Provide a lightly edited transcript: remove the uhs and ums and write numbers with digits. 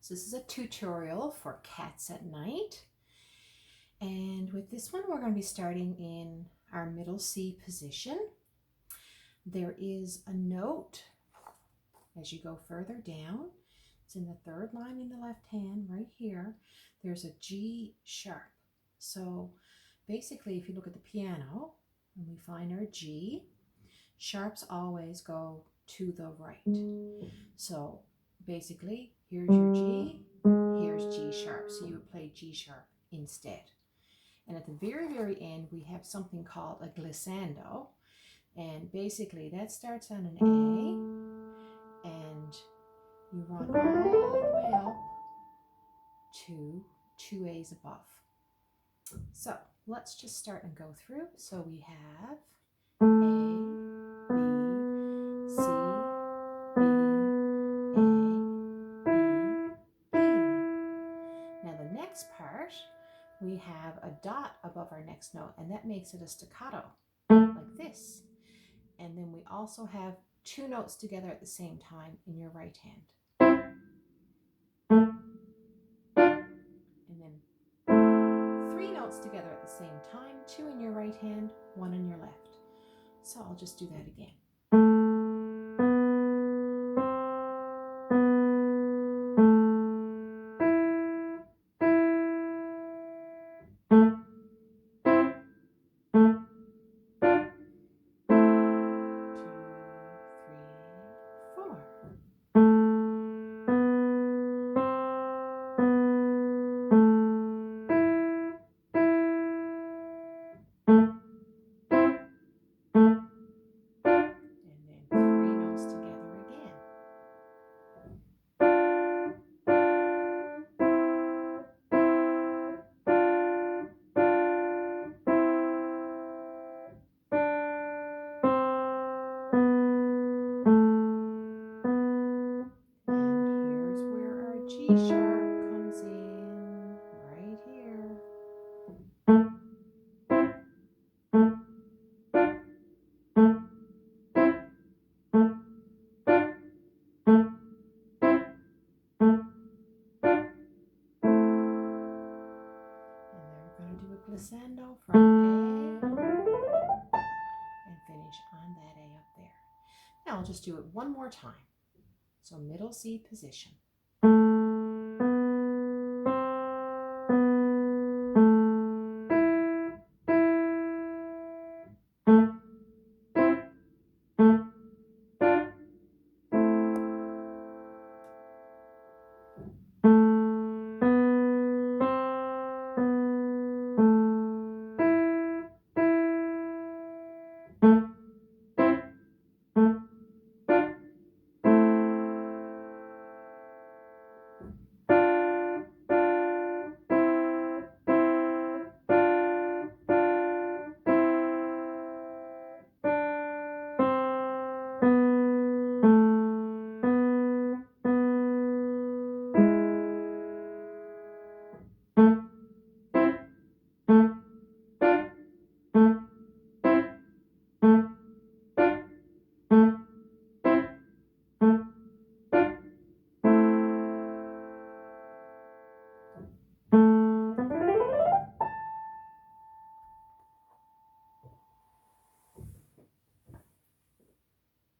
So this is a tutorial for cats at night. And with this one, we're going to be starting in our middle C position. There is a note as you go further down. It's in the third line in the left hand right here. There's a G sharp. So basically, if you look at the piano and we find our G, sharps always go to the right. So basically, here's your G, here's G sharp. So you would play G sharp instead. And at the very, very end, we have something called a glissando. And basically, that starts on an A, and you run all the way up to two A's above. So let's just start and go through. So we have A, B, C, B, A, B, E. Now the next part, we have a dot above our next note, and that makes it a staccato, like this. And then we also have two notes together at the same time in your right hand. And then three notes together at the same time, two in your right hand, one in your left. So I'll just do that again. G sharp comes in right here. And then we're going to do a glissando from A and finish on that A up there. Now I'll just do it one more time. So middle C position.